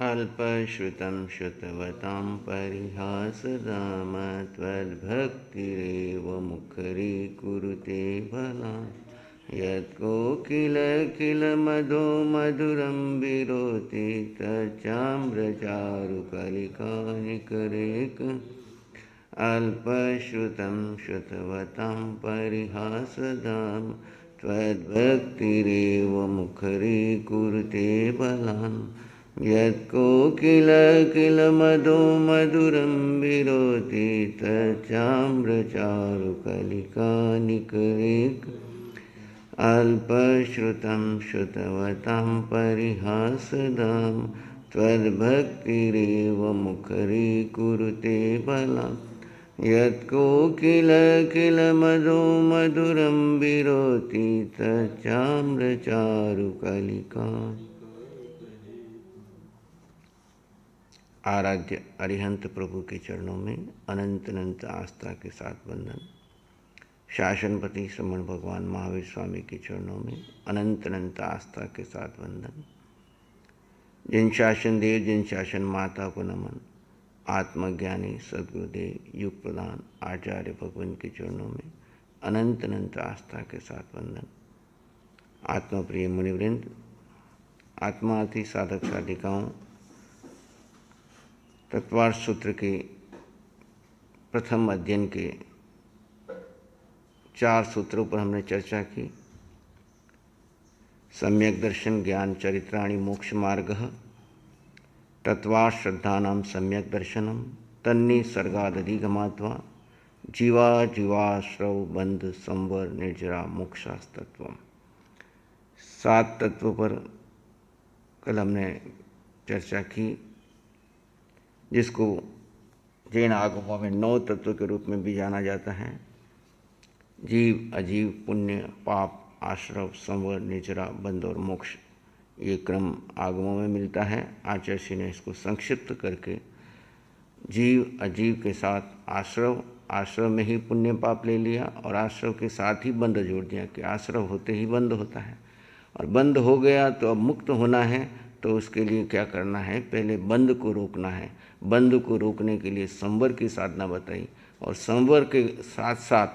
अल्पश्रुतं श्रुतवतां परिहासदाम त्वद्भक्तिरेव मुखरीकुरुते भलान् यत्कोकिलकिलमधो मधुरं विरोति तच्चाम्रचारुकलिकानिकरेक अल्पश्रुतं श्रुतवतां परिहासदाम त्वद्भक्तिरेव मुखरीकुरुते बलान् यत्कोकिलकिलमधो मधुरं विरोति तच्चाम्रचारुकलिकानिकरेक अल्पश्रुतं श्रुतवतां परिहासदां त्वद्भक्तिरेव मुखरीकुरुते बलान् यत्कोकिलकिलमधो मधुरं विरोति तच्चाम्रचारुकलिका। आराध्य अरिहंत प्रभु के चरणों में अनंत अनंत आस्था के साथ वंदन। शासनपति श्रमण भगवान महावीर स्वामी के चरणों में अनंत अनंत आस्था के साथ वंदन। जिन शासन देव जिन शासन माता को नमन। आत्मज्ञानी सद्गुरुदेव युग प्रधान आचार्य भगवान के चरणों में अनंत अनंत आस्था के साथ वंदन। आत्मा प्रिय मुनिवृंद, आत्मार्थी साधक साधिकाओं, तत्वार्थ सूत्र के प्रथम अध्ययन के 4 सूत्रों पर हमने चर्चा की। सम्यक दर्शन ज्ञान चरित्राणि मोक्ष मार्गः, तत्वार्थ श्रद्धानां सम्यक दर्शनम, तन्निसर्गादधिगमात्वा जीवा जीवाश्रव बंध संवर निर्जरा मोक्षास्तत्वम। 7 तत्वों पर कल हमने चर्चा की, जिसको जैन आगमों में 9 तत्व के रूप में भी जाना जाता है। जीव, अजीव, पुण्य, पाप, आश्रव, संवर, निजरा, बंध और मोक्ष, ये क्रम आगमों में मिलता है। आचार्य श्री ने इसको संक्षिप्त करके जीव, अजीव के साथ आश्रव, आश्रव में ही पुण्य पाप ले लिया और आश्रव के साथ ही बंध जोड़ दिया कि आश्रव होते ही बंध होता है और बंध हो गया तो अब मुक्त होना है, तो उसके लिए क्या करना है, पहले बंध को रोकना है। बंध को रोकने के लिए संवर की साधना बताई और संवर के साथ साथ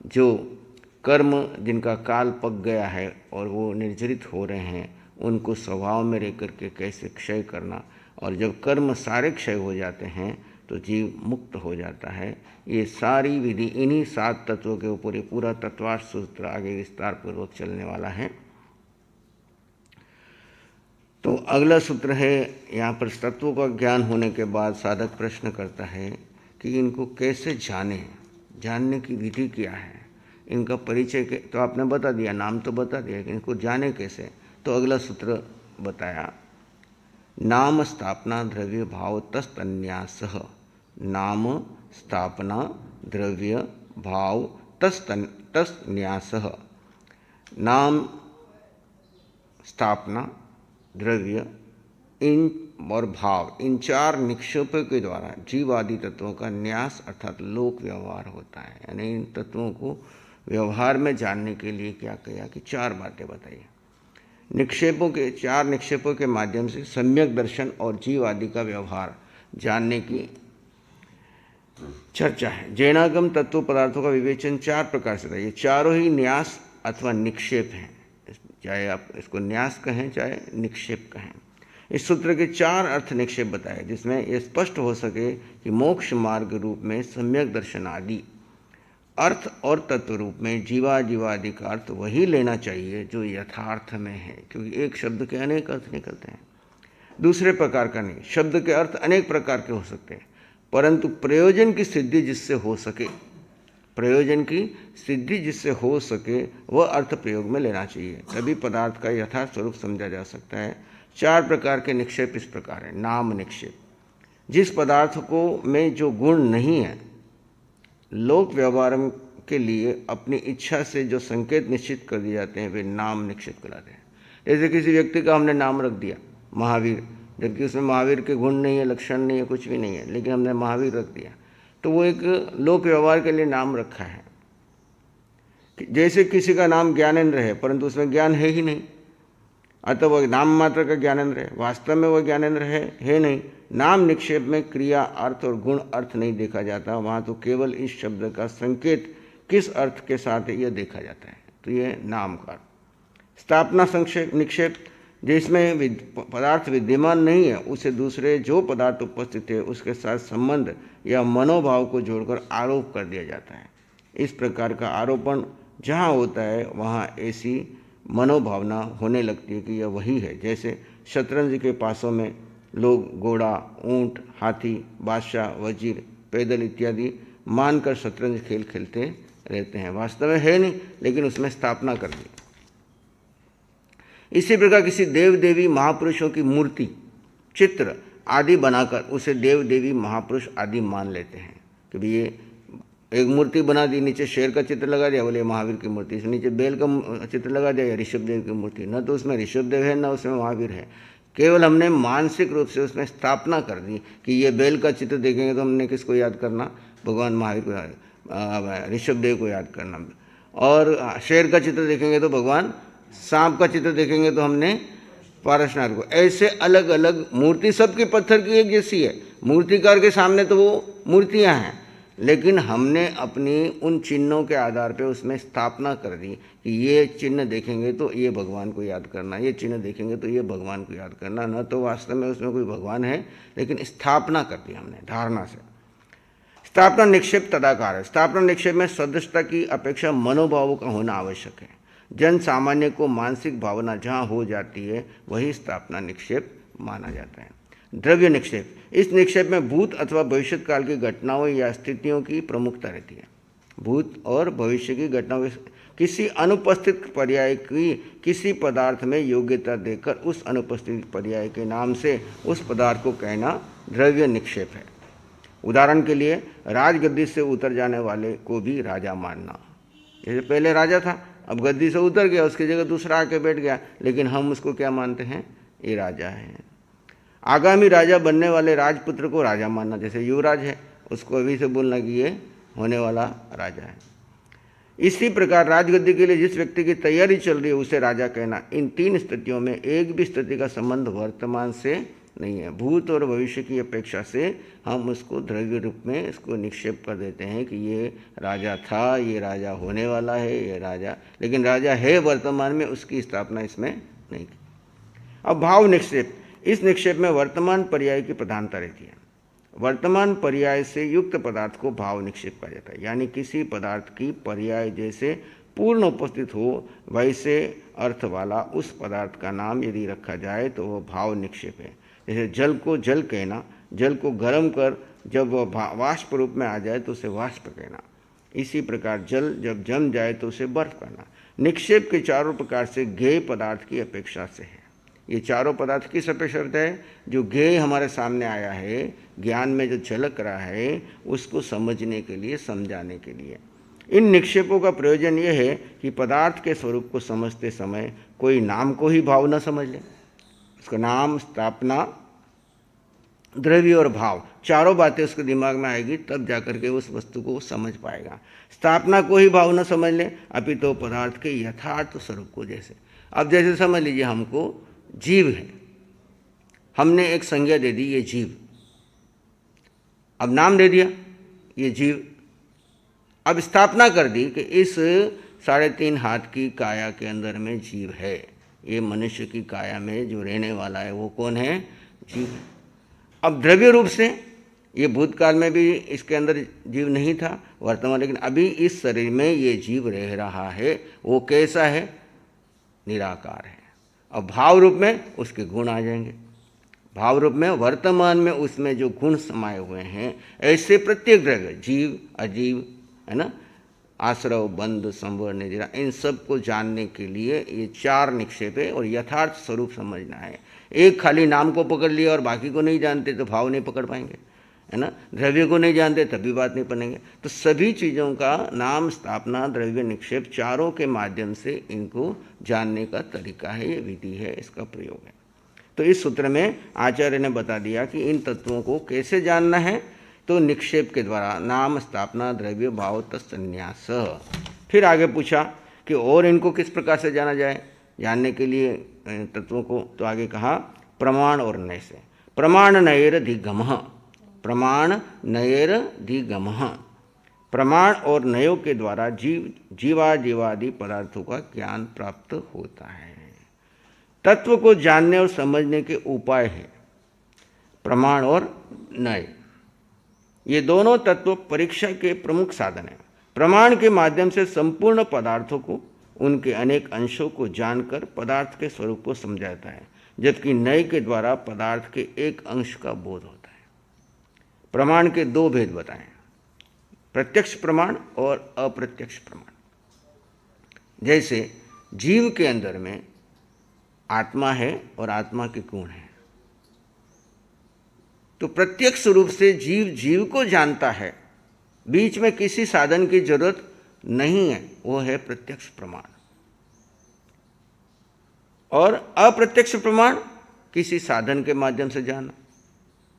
जो कर्म जिनका काल पक गया है और वो निर्जरित हो रहे हैं, उनको स्वभाव में रह करके कैसे क्षय करना, और जब कर्म सारे क्षय हो जाते हैं तो जीव मुक्त हो जाता है। ये सारी विधि इन्हीं 7 तत्वों के ऊपर ये पूरा तत्वार्थ सूत्र आगे विस्तार पूर्वक चलने वाला है। तो अगला सूत्र है, यहाँ पर तत्वों का ज्ञान होने के बाद साधक प्रश्न करता है कि इनको कैसे जाने, जानने की विधि क्या है, इनका परिचय के तो आपने बता दिया, नाम तो बता दिया कि इनको जाने कैसे। तो अगला सूत्र बताया, नाम स्थापना द्रव्य भाव तस्तन्यासः। नाम स्थापना द्रव्य भाव तस्तन्यासः। नाम स्थापना द्रव्य इन और भाव, इन 4 निक्षेपों के द्वारा जीव आदि तत्वों का न्यास अर्थात लोक व्यवहार होता है। यानी इन तत्वों को व्यवहार में जानने के लिए क्या किया कि 4 बातें बताई। निक्षेपों के 4 निक्षेपों के माध्यम से सम्यक दर्शन और जीव आदि का व्यवहार जानने की चर्चा है। जैनागम तत्व पदार्थों का विवेचन 4 प्रकार से था। ये चारों ही न्यास अथवा निक्षेप हैं, चाहे आप इसको न्यास कहें चाहे निक्षेप कहें। इस सूत्र के 4 अर्थ निक्षेप बताए, जिसमें यह स्पष्ट हो सके कि मोक्ष मार्ग रूप में सम्यक दर्शन आदि अर्थ और तत्व रूप में जीवा जीवादि का अर्थ वही लेना चाहिए जो यथार्थ में है, क्योंकि एक शब्द के अनेक अर्थ निकलते हैं, दूसरे प्रकार का नहीं। शब्द के अर्थ अनेक प्रकार के हो सकते हैं, परंतु प्रयोजन की सिद्धि जिससे हो सके, प्रयोजन की सिद्धि जिससे हो सके वह अर्थ प्रयोग में लेना चाहिए, तभी पदार्थ का यथार्थ स्वरूप समझा जा सकता है। 4 प्रकार के निक्षेप इस प्रकार है। नाम निक्षेप, जिस पदार्थ को में जो गुण नहीं है, लोक व्यवहार के लिए अपनी इच्छा से जो संकेत निश्चित कर दिए जाते हैं वे नाम निक्षेप कहलाते हैं। जैसे किसी व्यक्ति का हमने नाम रख दिया महावीर, जबकि उसमें महावीर के गुण नहीं है, लक्षण नहीं है, कुछ भी नहीं है, लेकिन हमने महावीर रख दिया, तो वो एक लोक व्यवहार के लिए नाम रखा है। जैसे किसी का नाम ज्ञानेंद्र है परंतु उसमें ज्ञान है ही नहीं, अतः वह नाम मात्र का ज्ञानेंद्र है, वास्तव में वह ज्ञानेंद्र है नहीं। नाम निक्षेप में क्रिया अर्थ और गुण अर्थ नहीं देखा जाता, वहाँ तो केवल इस शब्द का संकेत किस अर्थ के साथ है यह देखा जाता है। तो ये नाम का स्थापना संक्षेप निक्षेप, जिसमें पदार्थ विद्यमान नहीं है उसे दूसरे जो पदार्थ उपस्थित है उसके साथ संबंध या मनोभाव को जोड़कर आरोप कर दिया जाता है। इस प्रकार का आरोपण जहाँ होता है वहाँ ऐसी मनोभावना होने लगती है कि यह वही है। जैसे शतरंज के पासों में लोग घोड़ा, ऊंट, हाथी, बादशाह, वजीर, पैदल इत्यादि मानकर शतरंज खेल खेलते रहते हैं, वास्तव में है नहीं, लेकिन उसमें स्थापना कर दी। इसी प्रकार किसी देव देवी महापुरुषों की मूर्ति, चित्र आदि बनाकर उसे देव देवी महापुरुष आदि मान लेते हैं कि भाई ये एक मूर्ति बना दी, नीचे शेर का चित्र लगा दिया, बोले महावीर की मूर्ति, इसे नीचे बैल का चित्र लगा दिया या ऋषभदेव की मूर्ति, न तो उसमें ऋषभदेव है न उसमें महावीर है, केवल हमने मानसिक रूप से उसमें स्थापना कर दी कि ये बैल का चित्र देखेंगे तो हमने किसको याद करना, भगवान महावीर को, ऋषभदेव को याद करना, और शेर का चित्र देखेंगे तो भगवान, सांप का चित्र देखेंगे तो हमने पारसनाथ को। ऐसे अलग अलग मूर्ति सबकी पत्थर की एक जैसी है, मूर्तिकार के सामने तो वो मूर्तियां हैं, लेकिन हमने अपनी उन चिन्हों के आधार पे उसमें स्थापना कर दी कि ये चिन्ह देखेंगे तो ये भगवान को याद करना, ये चिन्ह देखेंगे तो ये भगवान को याद करना। न तो वास्तव में उसमें कोई भगवान है, लेकिन स्थापना कर दी हमने धारणा से। स्थापना निक्षेप तदाकार है। स्थापना निक्षेप में सदस्यता की अपेक्षा मनोभावों का होना आवश्यक है। जन सामान्य को मानसिक भावना जहाँ हो जाती है वही स्थापना निक्षेप माना जाता है। द्रव्य निक्षेप, इस निक्षेप में भूत अथवा भविष्य काल की घटनाओं या स्थितियों की प्रमुखता रहती है। भूत और भविष्य की घटनाओं किसी अनुपस्थित पर्याय की किसी पदार्थ में योग्यता देकर उस अनुपस्थित पर्याय के नाम से उस पदार्थ को कहना द्रव्य निक्षेप है। उदाहरण के लिए राजगद्दी से उतर जाने वाले को भी राजा मानना। जैसे पहले राजा था, अब गद्दी से उतर गया, उसकी जगह दूसरा आके बैठ गया, लेकिन हम उसको क्या मानते हैं, ये राजा है। आगामी राजा बनने वाले राजपुत्र को राजा मानना, जैसे युवराज है उसको अभी से बोलना कि ये होने वाला राजा है। इसी प्रकार राजगद्दी के लिए जिस व्यक्ति की तैयारी चल रही है उसे राजा कहना। इन तीन स्थितियों में एक भी स्थिति का संबंध वर्तमान से नहीं है। भूत और भविष्य की अपेक्षा से हम उसको द्रव्य रूप में इसको निक्षेप कर देते हैं कि ये राजा था, ये राजा होने वाला है, ये राजा, लेकिन राजा है वर्तमान में, उसकी स्थापना इसमें नहीं की। अब भाव निक्षेप, इस निक्षेप में वर्तमान पर्याय की प्रधानता रहती है। वर्तमान पर्याय से युक्त पदार्थ को भाव निक्षेप कहा जाता है। यानी किसी पदार्थ की पर्याय जैसे पूर्ण उपस्थित हो वैसे अर्थ वाला उस पदार्थ का नाम यदि रखा जाए तो वह भाव निक्षेप है। जैसे जल को जल कहना, जल को गर्म कर जब वह वाष्प रूप में आ जाए तो उसे वाष्प कहना। इसी प्रकार जल जब जम जाए तो उसे बर्फ कहना। निक्षेप के चारों प्रकार से ज्ञेय पदार्थ की अपेक्षा से है। ये चारों पदार्थ किस अपेक्षा है, जो ज्ञेय हमारे सामने आया है, ज्ञान में जो झलक रहा है उसको समझने के लिए, समझाने के लिए। इन निक्षेपों का प्रयोजन यह है कि पदार्थ के स्वरूप को समझते समय कोई नाम को ही भाव न समझ ले। उसका नाम, स्थापना, द्रव्य और भाव, चारों बातें उसके दिमाग में आएगी, तब जाकर के उस वस्तु को समझ पाएगा। स्थापना को ही भाव न समझ ले, अपितु पदार्थ के यथार्थ स्वरूप को। जैसे अब जैसे समझ लीजिए हमको जीव है, हमने एक संज्ञा दे दी ये जीव, अब नाम दे दिया ये जीव, अब स्थापना कर दी कि इस 3.5 हाथ की काया के अंदर में जीव है। ये मनुष्य की काया में जो रहने वाला है वो कौन है, जीव। अब द्रव्य रूप से ये भूतकाल में भी इसके अंदर जीव नहीं था, वर्तमान, लेकिन अभी इस शरीर में ये जीव रह रहा है। वो कैसा है, निराकार है। अब भाव रूप में उसके गुण आ जाएंगे। भाव रूप में वर्तमान में उसमें जो गुण समाये हुए हैं, ऐसे प्रत्येक द्रव्य, जीव, अजीव, है ना, आश्रव, बंध, संवर, निजरा, इन सब को जानने के लिए ये 4 निक्षेप है और यथार्थ स्वरूप समझना है। एक खाली नाम को पकड़ लिया और बाकी को नहीं जानते तो भाव नहीं पकड़ पाएंगे, है ना। द्रव्य को नहीं जानते तभी बात नहीं बनेंगे। तो सभी चीज़ों का नाम, स्थापना, द्रव्य, निक्षेप, चारों के माध्यम से इनको जानने का तरीका है, ये विधि है, इसका प्रयोग है। तो इस सूत्र में आचार्य ने बता दिया कि इन तत्वों को कैसे जानना है, तो निक्षेप के द्वारा नाम, स्थापना, द्रव्य, भाव, तत्सन्यास। फिर आगे पूछा कि और इनको किस प्रकार से जाना जाए, जानने के लिए तत्वों को, तो आगे कहा प्रमाण और नय से। प्रमाण नयेरधिगमः, प्रमाण नयेरधिगमः, प्रमाण और नयों के द्वारा जीवादि पदार्थों का ज्ञान प्राप्त होता है। तत्व को जानने और समझने के उपाय है प्रमाण और नय। ये दोनों तत्व परीक्षा के प्रमुख साधन हैं। प्रमाण के माध्यम से संपूर्ण पदार्थों को, उनके अनेक अंशों को जानकर पदार्थ के स्वरूप को समझाता है, जबकि नय के द्वारा पदार्थ के एक अंश का बोध होता है। प्रमाण के दो भेद बताएं, प्रत्यक्ष प्रमाण और अप्रत्यक्ष प्रमाण। जैसे जीव के अंदर में आत्मा है और आत्मा के गुण हैं, तो प्रत्यक्ष रूप से जीव को जानता है, बीच में किसी साधन की जरूरत नहीं है, वो है प्रत्यक्ष प्रमाण। और अप्रत्यक्ष प्रमाण किसी साधन के माध्यम से जाना,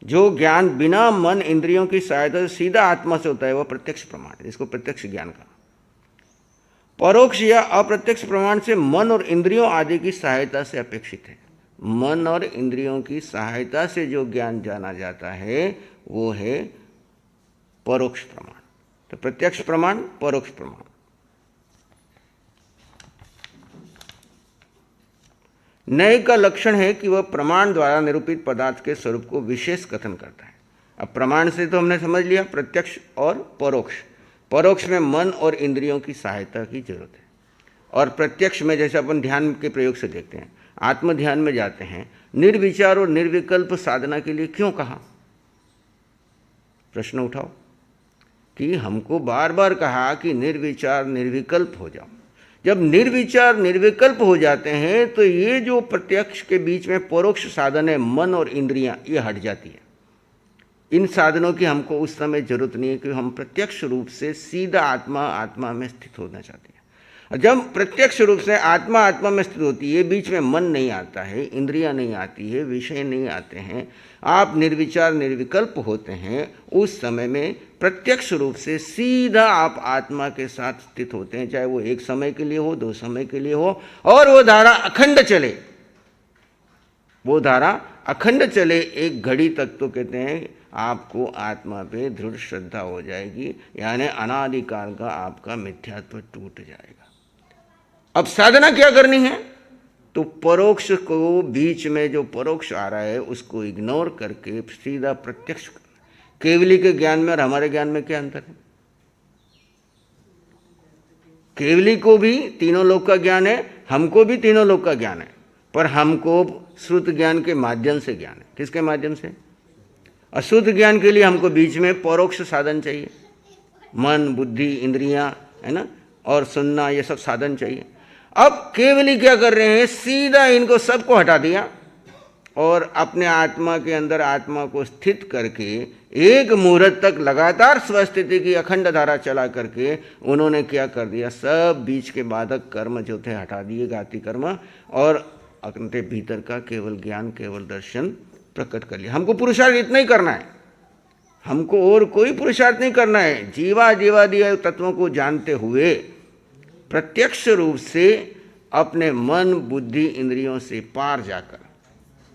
जो ज्ञान बिना मन इंद्रियों की सहायता से सीधा आत्मा से होता है, वह प्रत्यक्ष प्रमाण है, जिसको प्रत्यक्ष ज्ञान कहा। परोक्ष या अप्रत्यक्ष प्रमाण से मन और इंद्रियों आदि की सहायता से अपेक्षित है। मन और इंद्रियों की सहायता से जो ज्ञान जाना जाता है वो है परोक्ष प्रमाण। तो प्रत्यक्ष प्रमाण, परोक्ष प्रमाण। नय का लक्षण है कि वह प्रमाण द्वारा निरूपित पदार्थ के स्वरूप को विशेष कथन करता है। अब प्रमाण से तो हमने समझ लिया प्रत्यक्ष और परोक्ष। परोक्ष में मन और इंद्रियों की सहायता की जरूरत है, और प्रत्यक्ष में जैसे अपन ध्यान के प्रयोग से देखते हैं, आत्म ध्यान में जाते हैं, निर्विचार और निर्विकल्प साधना के लिए क्यों कहा? प्रश्न उठाओ कि हमको बार बार कहा कि निर्विचार निर्विकल्प हो जाओ। जब निर्विचार निर्विकल्प हो जाते हैं तो ये जो प्रत्यक्ष के बीच में परोक्ष साधन है, मन और इंद्रियां, ये हट जाती है। इन साधनों की हमको उस समय जरूरत नहीं है, क्योंकि हम प्रत्यक्ष रूप से सीधा आत्मा में स्थित होना चाहते हैं। जब प्रत्यक्ष रूप से आत्मा में स्थित होती है, बीच में मन नहीं आता है, इंद्रियां नहीं आती है, विषय नहीं आते हैं, आप निर्विचार निर्विकल्प होते हैं, उस समय में प्रत्यक्ष रूप से सीधा आप आत्मा के साथ स्थित होते हैं, चाहे वो एक समय के लिए हो, 2 समय के लिए हो, और वो धारा अखंड चले। वो धारा अखंड चले एक घड़ी तक, तो कहते हैं आपको आत्मा पे दृढ़ श्रद्धा हो जाएगी, यानी अनादिकाल का आपका मिथ्यात्व टूट जाएगा। अब साधना क्या करनी है? तो परोक्ष को, बीच में जो परोक्ष आ रहा है उसको इग्नोर करके सीधा प्रत्यक्ष करना। केवली के ज्ञान में और हमारे ज्ञान में क्या अंतर है? केवली को भी तीनों लोक का ज्ञान है, हमको भी तीनों लोक का ज्ञान है, पर हमको श्रुत ज्ञान के माध्यम से ज्ञान है। किसके माध्यम से? अशुद्ध ज्ञान के लिए हमको बीच में परोक्ष साधन चाहिए, मन, बुद्धि, इंद्रियां, है ना, और सुनना, ये सब साधन चाहिए। अब केवली क्या कर रहे हैं? सीधा इनको सबको हटा दिया और अपने आत्मा के अंदर आत्मा को स्थित करके एक मुहूर्त तक लगातार स्वस्थिति की अखंड धारा चला करके उन्होंने क्या कर दिया? सब बीच के बाधक कर्म जो थे हटा दिए, घाती कर्म, और अपने भीतर का केवल ज्ञान, केवल दर्शन प्रकट कर लिया। हमको पुरुषार्थ इतना ही करना है, हमको और कोई पुरुषार्थ नहीं करना है। जीवादि तत्वों को जानते हुए प्रत्यक्ष रूप से अपने मन, बुद्धि, इंद्रियों से पार जाकर,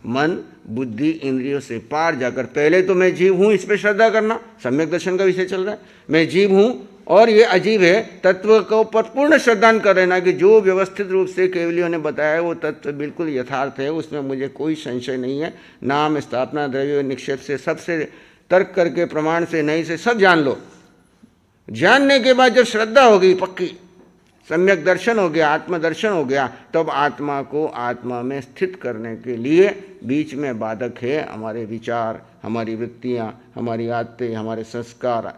मन, बुद्धि, इंद्रियों से पार जाकर, पहले तो मैं जीव हूं, इस पर श्रद्धा करना। सम्यक दर्शन का विषय चल रहा है, मैं जीव हूं और ये अजीब है, तत्व को पर पूर्ण श्रद्धान कर लेना कि जो व्यवस्थित रूप से केवलियों ने बताया वो तत्व बिल्कुल यथार्थ है, उसमें मुझे कोई संशय नहीं है। नाम, स्थापना, द्रव्य, निक्षेप से, सबसे तर्क करके, प्रमाण से, नहीं से, सब जान लो। जानने के बाद जब श्रद्धा हो गई पक्की, सम्यक दर्शन हो गया, आत्मदर्शन हो गया, तब आत्मा को आत्मा में स्थित करने के लिए बीच में बाधक है हमारे विचार, हमारी वृत्तियाँ, हमारी आदतें, हमारे संस्कार,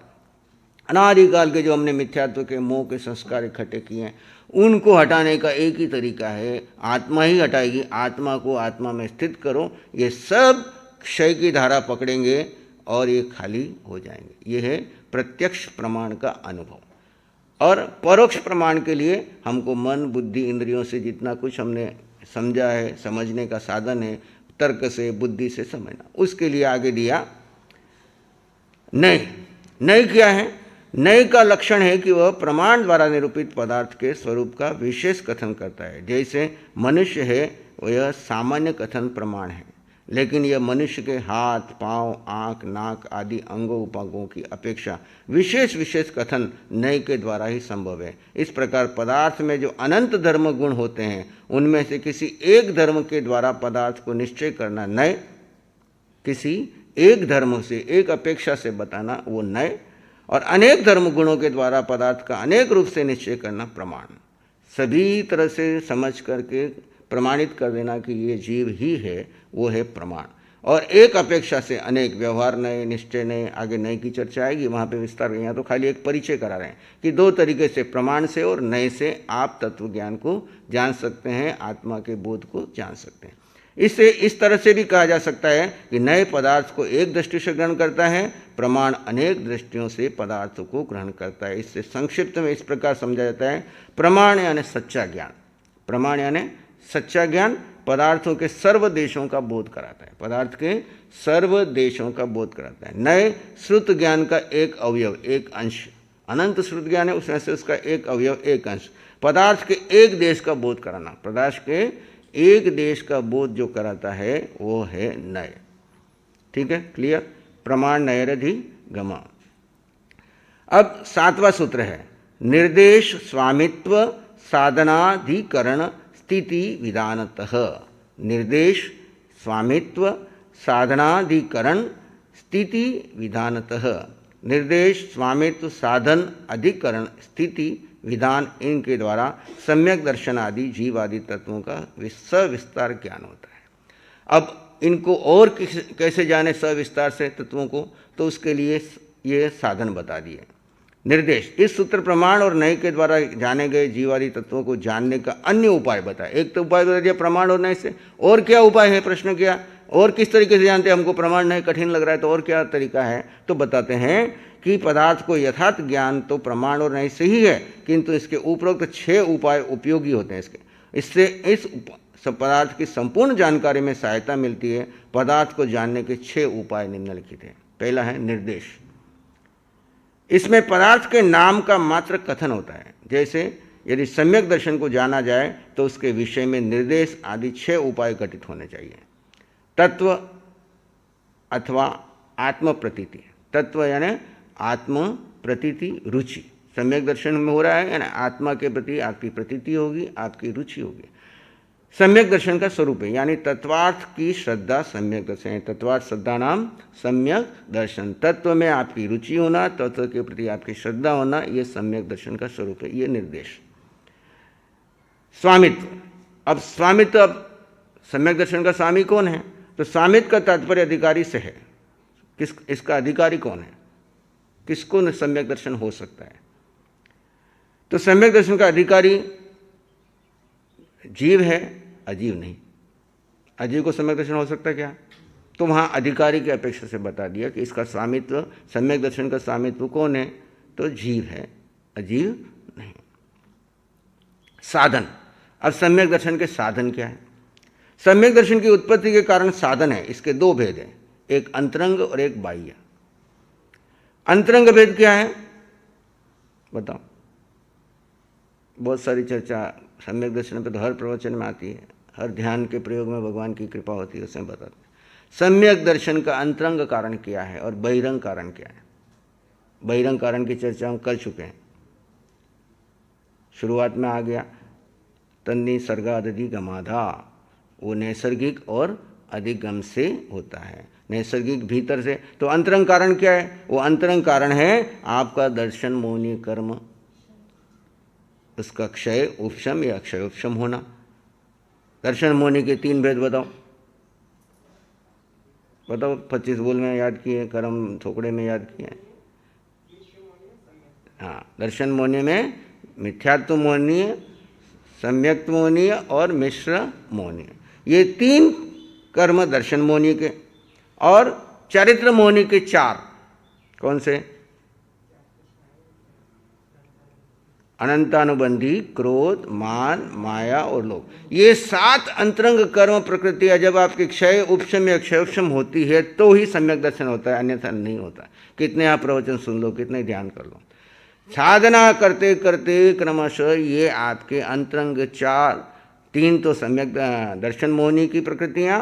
अनादिकाल के जो हमने मिथ्यात्व के मोह के संस्कार इकट्ठे किए हैं, उनको हटाने का एक ही तरीका है, आत्मा ही हटाएगी। आत्मा को आत्मा में स्थित करो, ये सब क्षय की धारा पकड़ेंगे और ये खाली हो जाएंगे। ये है प्रत्यक्ष प्रमाण का अनुभव। और परोक्ष प्रमाण के लिए हमको मन, बुद्धि, इंद्रियों से जितना कुछ हमने समझा है, समझने का साधन है, तर्क से, बुद्धि से समझना, उसके लिए आगे दिया नय। नय क्या है? नय का लक्षण है कि वह प्रमाण द्वारा निरूपित पदार्थ के स्वरूप का विशेष कथन करता है। जैसे मनुष्य है, वह सामान्य कथन प्रमाण है, लेकिन यह मनुष्य के हाथ, पांव, आँख, नाक आदि अंगों उपांगों की अपेक्षा विशेष विशेष कथन नय के द्वारा ही संभव है। इस प्रकार पदार्थ में जो अनंत धर्म गुण होते हैं, उनमें से किसी एक धर्म के द्वारा पदार्थ को निश्चय करना नय, किसी एक धर्म से एक अपेक्षा से बताना वो नय, और अनेक धर्म गुणों के द्वारा पदार्थ का अनेक रूप से निश्चय करना प्रमाण। सभी तरह से समझ करके प्रमाणित कर देना कि ये जीव ही है, वो है प्रमाण। और एक अपेक्षा से अनेक, व्यवहार नय, निश्चय नय, आगे नय की चर्चा आएगी, वहाँ पे विस्तार। यहाँ तो खाली एक परिचय करा रहे हैं कि दो तरीके से, प्रमाण से और नय से आप तत्व ज्ञान को जान सकते हैं, आत्मा के बोध को जान सकते हैं। इससे इस तरह से भी कहा जा सकता है कि नए पदार्थ को एक दृष्टि से ग्रहण करता है, प्रमाण अनेक दृष्टियों से पदार्थ को ग्रहण करता है। इससे संक्षिप्त में इस प्रकार समझा जाता है, प्रमाण यानी सच्चा ज्ञान। प्रमाण यानी सच्चा ज्ञान पदार्थों के सर्व देशों का बोध कराता है, पदार्थ के सर्व देशों का बोध कराता है। नए श्रुत ज्ञान का एक अवयव, एक अंश, अनंत श्रुत ज्ञान है, उसमें से उसका एक अवयव, एक अंश, पदार्थ के एक देश का बोध कराना, पदार्थ के एक देश का बोध जो कराता है वो है नय। ठीक है, क्लियर। प्रमाण नयरधिगमा। अब 7वां सूत्र है, निर्देश स्वामित्व साधनाधिकरण स्थिति विधानतः। निर्देश स्वामित्व साधनाधिकरण स्थिति विधानतः। निर्देश, स्वामित्व, साधन, अधिकरण, स्थिति, विधान, इनके द्वारा सम्यक दर्शन आदि जीव आदि तत्वों का सविस्तार ज्ञान होता है। अब इनको और कैसे जाने सविस्तार से तत्वों को, तो उसके लिए ये साधन बता दिए। निर्देश, इस सूत्र प्रमाण और नय के द्वारा जाने गए जीवादि तत्वों को जानने का अन्य उपाय बताए। एक तो उपाय बता दिया प्रमाण और नय से, और क्या उपाय है, प्रश्न किया, और किस तरीके से जानते हैं, हमको प्रमाण नय कठिन लग रहा है तो और क्या तरीका है, तो बताते हैं कि पदार्थ को यथार्थ ज्ञान तो प्रमाण और नय से ही है, किंतु इसके उपरोक्त 6 उपाय उपयोगी होते हैं। इससे इस पदार्थ की संपूर्ण जानकारी में सहायता मिलती है। पदार्थ को जानने के 6 उपाय निम्नलिखित हैं। पहला है निर्देश। इसमें पदार्थ के नाम का मात्र कथन होता है। जैसे यदि सम्यक दर्शन को जाना जाए तो उसके विषय में निर्देश आदि 6 उपाय घटित होने चाहिए। तत्व अथवा आत्म प्रतीति, तत्व यानी आत्म प्रतीति, रुचि, सम्यक दर्शन में हो रहा है यानी आत्मा के प्रति आपकी प्रतीति होगी, आपकी रुचि होगी। सम्यक दर्शन का स्वरूप है, यानी तत्वार्थ की श्रद्धा सम्यक दर्शन है। तत्वार्थ श्रद्धा नाम सम्यक दर्शन। तत्व में आपकी रुचि होना, तत्व के प्रति आपकी श्रद्धा होना, यह सम्यक दर्शन का स्वरूप है, ये निर्देश। स्वामित्व, अब स्वामित्व, अब सम्यक दर्शन का स्वामी कौन है, तो स्वामित्व का तात्पर्य अधिकारी से है। इसका अधिकारी कौन है, किसको सम्यक दर्शन हो सकता है, तो सम्यक दर्शन का अधिकारी जीव है, अजीव नहीं। अजीव को सम्यक दर्शन हो सकता है क्या, तो वहाँ अधिकारी की अपेक्षा से बता दिया कि इसका स्वामित्व, सम्यक दर्शन का स्वामित्व कौन है, तो जीव है, अजीव नहीं। साधन, अब सम्यक दर्शन के साधन क्या है। सम्यक दर्शन की उत्पत्ति के कारण साधन है, इसके 2 भेद हैं, एक अंतरंग और एक बाह्य। अंतरंग भेद क्या है बताओ, बहुत सारी चर्चा सम्यक दर्शन पे तो हर प्रवचन में आती है, हर ध्यान के प्रयोग में भगवान की कृपा होती है, उसमें बताते हैं सम्यक दर्शन का अंतरंग कारण क्या है और बहिरंग कारण क्या है। बहिरंग कारण की चर्चा हम कर चुके हैं, शुरुआत में आ गया तन्नी सर्गादधिगमाधा, वो नैसर्गिक और अधिगम से होता है, नैसर्गिक भीतर से। तो अंतरंग कारण क्या है, वो अंतरंग कारण है आपका दर्शन मोहनीय कर्म, उसका क्षय उपशम या अक्षय उपशम होना। दर्शन मोहनी के 3 भेद बताओ, बताओ 25 बोल में याद किए, कर्म थोकड़े में याद किए। हाँ, दर्शन मोहनीय में मिथ्यात्व मोहनीय, सम्यक्त्व मोहनीय और मिश्र मोहनीय, ये 3 कर्म दर्शन मोहनीय के। और चरित्र मोहनीय के 4, कौन से, अनंतानुबंधी, क्रोध, मान, माया और लोभ। ये 7 अंतरंग कर्म प्रकृति है, जब आपकी क्षय उपशम या क्षय उपशम होती है तो ही सम्यक दर्शन होता है, अन्यथा नहीं होता। कितने आप प्रवचन सुन लो, कितने ध्यान कर लो। साधना करते करते क्रमशः ये आपके अंतरंग 3 तो सम्यक दर्शन मोहिनी की प्रकृतियाँ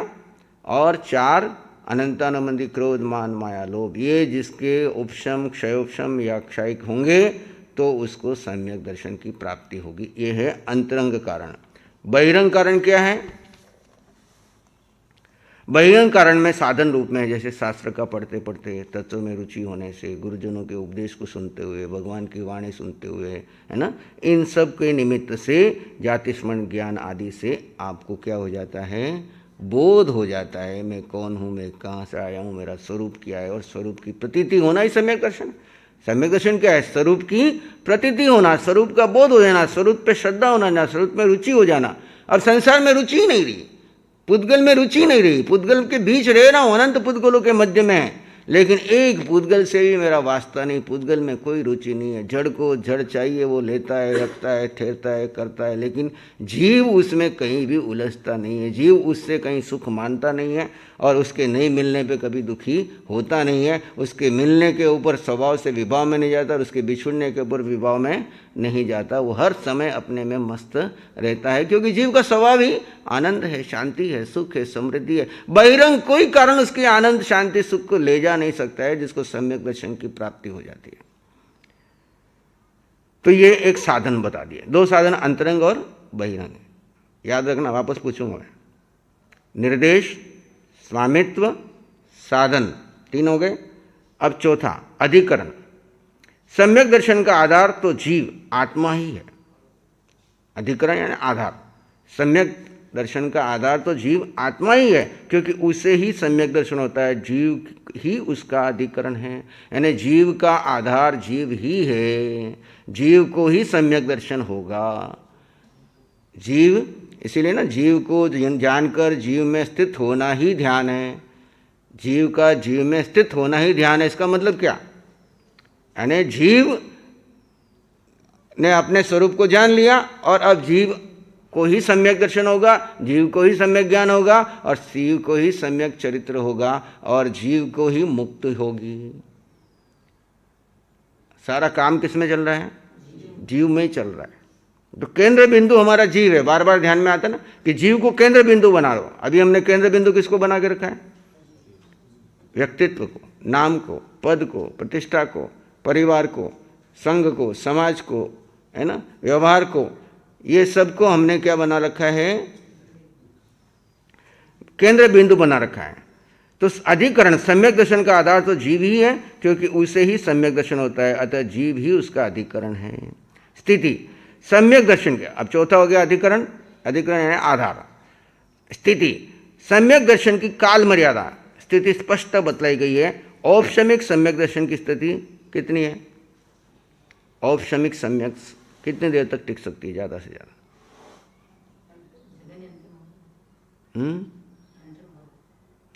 और 4 अनंतानुबंधी क्रोध मान माया लोभ, ये जिसके उपशम क्षयोपशम या क्षयिक होंगे तो उसको सम्यक दर्शन की प्राप्ति होगी। ये है अंतरंग कारण। बहिरंग कारण क्या है? बहिरंग कारण में साधन रूप में, जैसे शास्त्र का पढ़ते पढ़ते, तत्व में रुचि होने से, गुरुजनों के उपदेश को सुनते हुए, भगवान की वाणी सुनते हुए, है ना, इन सब के निमित्त से जाति स्मरण ज्ञान आदि से आपको क्या हो जाता है? बोध हो जाता है, मैं कौन हूँ, मैं कहाँ से आया हूँ, मेरा स्वरूप क्या है, और स्वरूप की प्रतीति होना ही सम्यक दर्शन। सम्यक दर्शन क्या है? स्वरूप की प्रतीति होना, स्वरूप का बोध हो जाना, स्वरूप पे श्रद्धा होना, स्वरूप में रुचि हो जाना। अब संसार में रुचि ही नहीं रही, पुद्गल में रुचि नहीं रही, पुद्गल के बीच रह रहा हूँ, अनंत पुद्गलों के मध्य में है, लेकिन एक पुद्गल से भी मेरा वास्ता नहीं, पुद्गल में कोई रुचि नहीं है। जड़ को जड़ चाहिए, वो लेता है, रखता है, ठहरता है, करता है, लेकिन जीव उसमें कहीं भी उलझता नहीं है, जीव उससे कहीं सुख मानता नहीं है, और उसके नहीं मिलने पे कभी दुखी होता नहीं है, उसके मिलने के ऊपर स्वभाव से विभाव में नहीं जाता, और उसके बिछुड़ने के ऊपर विभाव में नहीं जाता। वो हर समय अपने में मस्त रहता है, क्योंकि जीव का स्वभाव ही आनंद है, शांति है, सुख है, समृद्धि है। बहिरंग कोई कारण उसके आनंद शांति सुख को ले जा नहीं सकता है, जिसको सम्यक दर्शन की प्राप्ति हो जाती है। तो ये एक साधन बता दिए, 2 साधन, अंतरंग और बहिरंग। याद रखना, वापस पूछूंगा मैं। निर्देश, स्वामित्व, साधन, 3 हो गए। अब चौथा, अधिकरण। सम्यक दर्शन का आधार तो जीव आत्मा ही है। अधिकरण यानी आधार। सम्यक दर्शन का आधार तो जीव आत्मा ही है, क्योंकि उसे ही सम्यक दर्शन होता है, जीव ही उसका अधिकरण है, यानी जीव का आधार जीव ही है, जीव को ही सम्यक दर्शन होगा। जीव, इसीलिए ना, जीव को जानकर जीव में स्थित होना ही ध्यान है, जीव का जीव में स्थित होना ही ध्यान है। इसका मतलब क्या? यानी जीव ने अपने स्वरूप को जान लिया, और अब जीव को ही सम्यक दर्शन होगा, जीव को ही सम्यक ज्ञान होगा, और शिव को ही सम्यक चरित्र होगा, और जीव को ही मुक्ति होगी। सारा काम किस में चल रहा है? जीव में ही चल रहा है। तो केंद्र बिंदु हमारा जीव है। बार बार ध्यान में आता ना कि जीव को केंद्र बिंदु बना लो। अभी हमने केंद्र बिंदु किसको बना के रखा है? व्यक्तित्व को, नाम को, पद को, प्रतिष्ठा को, परिवार को, संघ को, समाज को, है ना, व्यवहार को, ये सबको हमने क्या बना रखा है? केंद्र बिंदु बना रखा है। तो अधिकरण, सम्यक दर्शन का आधार तो जीव ही है, क्योंकि उसे ही सम्यक दर्शन होता है, अतः जीव ही उसका अधिकरण है। स्थिति, सम्यक दर्शन के, अब चौथा हो गया अधिकरण। अधिकरण यानी आधार। स्थिति, सम्यक दर्शन की काल मर्यादा, स्थिति स्पष्ट बतलाई गई है। औपशमिक सम्यक दर्शन की स्थिति कितनी है? औपशमिक सम्यक कितनी देर तक टिक सकती है? ज़्यादा से ज़्यादा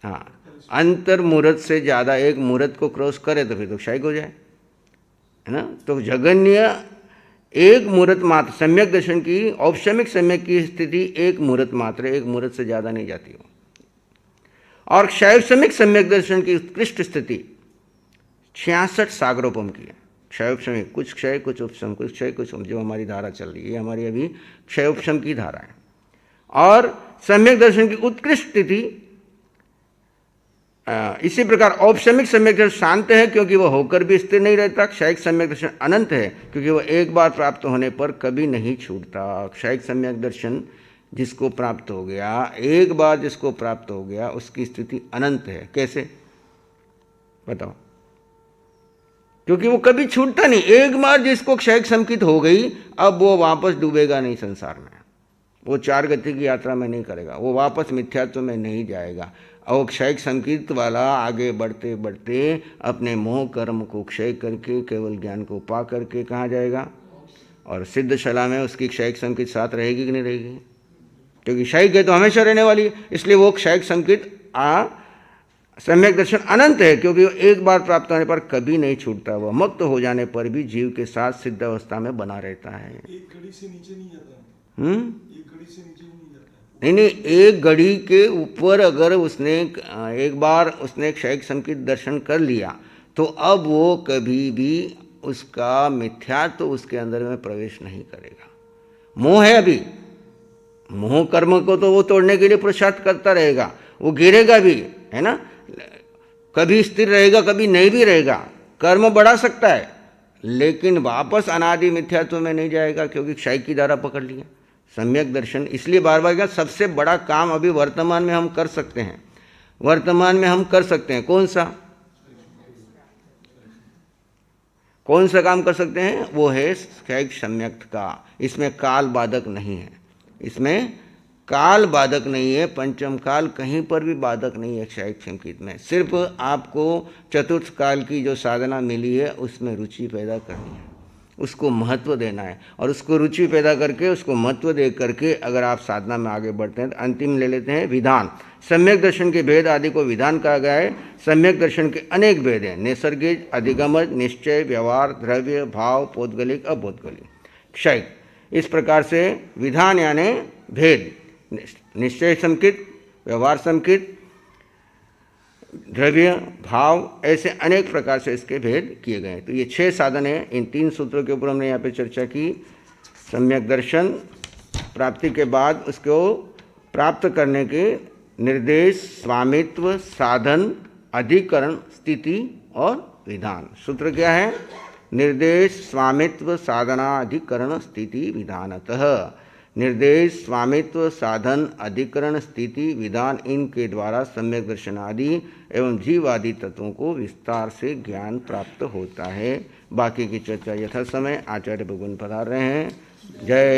हाँ, अंतर मुहूर्त से ज़्यादा, एक मुहूर्त को क्रॉस करे तो फिर तो क्षयिक हो जाए, है ना। तो जगन्य एक मुहूर्त मात्र सम्यक दर्शन की, औपशमिक सम्यक की स्थिति एक मुहूर्त मात्र, एक मुहूर्त से ज़्यादा नहीं जाती हो। और क्षयोपशमिक सम्यक दर्शन की उत्कृष्ट स्थिति 66 सागरोपम की है। क्षयोपशमिक, कुछ क्षय कुछ उपशम, कुछ क्षय कुछ, जो हमारी धारा चल रही है, हमारी अभी क्षयोपशम की धारा है। और सम्यक दर्शन की उत्कृष्ट स्थिति इसी प्रकार औपशमिक सम्यक दर्शन शांत है, क्योंकि वह होकर भी स्थिर नहीं रहता। क्षयिक सम्यक दर्शन अनंत है, क्योंकि वह एक बार प्राप्त होने पर कभी नहीं छूटता। क्षयिक सम्यक दर्शन जिसको प्राप्त हो गया, एक बार जिसको प्राप्त हो गया, उसकी स्थिति अनंत है। कैसे बताओ? क्योंकि वो कभी छूटता नहीं। एक बार जिसको क्षयिक संकित हो गई, अब वो वापस डूबेगा नहीं संसार में, वो 4 गति की यात्रा में नहीं करेगा, वो वापस मिथ्यात्व में नहीं जाएगा। और क्षयिक संकित वाला आगे बढ़ते बढ़ते अपने मोह कर्म को क्षय करके केवल ज्ञान को पा करके कहाँ जाएगा? और सिद्ध शला में उसकी क्षयिक संकित साथ रहेगी कि नहीं रहेगी? क्योंकि क्षयिक है तो हमेशा रहने वाली है, इसलिए वो क्षयिक संकित सम्यक दर्शन अनंत है, क्योंकि वो एक बार प्राप्त होने पर कभी नहीं छूटता। वह मुक्त हो जाने पर भी जीव के साथ सिद्ध अवस्था में बना रहता है। एक घड़ी से नीचे नहीं जाता। एक घड़ी से नीचे नहीं जाता। नहीं, एक घड़ी के ऊपर अगर उसने एक बार उसने क्षयिक संकित दर्शन कर लिया, तो अब वो कभी भी उसका मिथ्यात्व तो उसके अंदर में प्रवेश नहीं करेगा। मोह है अभी, मोह कर्म को तो वो तोड़ने के लिए पुरुषार्थ करता रहेगा, वो गिरेगा भी, है ना, कभी स्थिर रहेगा कभी नहीं भी रहेगा, कर्म बढ़ा सकता है लेकिन वापस अनादि मिथ्यात्व में नहीं जाएगा, क्योंकि क्षय की धारा पकड़ लिया। सम्यक दर्शन, इसलिए बार बार क्या, सबसे बड़ा काम अभी वर्तमान में हम कर सकते हैं, वर्तमान में हम कर सकते हैं। कौन सा काम कर सकते हैं? वो है क्षय सम्यक का। इसमें काल बाधक नहीं है, इसमें काल बाधक नहीं है, पंचम काल कहीं पर भी बाधक नहीं है क्षय संकित में। सिर्फ आपको चतुर्थ काल की जो साधना मिली है उसमें रुचि पैदा करनी है, उसको महत्व देना है, और उसको रुचि पैदा करके उसको महत्व दे करके अगर आप साधना में आगे बढ़ते हैं तो अंतिम ले लेते हैं विधान। सम्यक दर्शन के भेद आदि को विधान कहा गया है। सम्यक दर्शन के अनेक भेद हैं, नैसर्गिक, अधिगमज, निश्चय, व्यवहार, द्रव्य, भाव, पौद्गलिक, अबौद्गलिक, क्षय। इस प्रकार से विधान यानी भेद, निश्चय संकित, व्यवहार संकित, द्रव्य, भाव, ऐसे अनेक प्रकार से इसके भेद किए गए हैं। तो ये 6 साधन हैं। इन 3 सूत्रों के ऊपर हमने यहाँ पे चर्चा की। सम्यक दर्शन प्राप्ति के बाद उसको प्राप्त करने के निर्देश, स्वामित्व, साधन, अधिकरण, स्थिति और विधान। सूत्र क्या है? निर्देश, स्वामित्व, साधना, अधिकरण, स्थिति, विधानतः। निर्देश, स्वामित्व, साधन, अधिकरण, स्थिति, विधान, इनके द्वारा सम्यक दर्शन आदि एवं जीवादि तत्वों को विस्तार से ज्ञान प्राप्त होता है। बाकी की चर्चा यथा समय आचार्य भगवान पधार रहे हैं। जय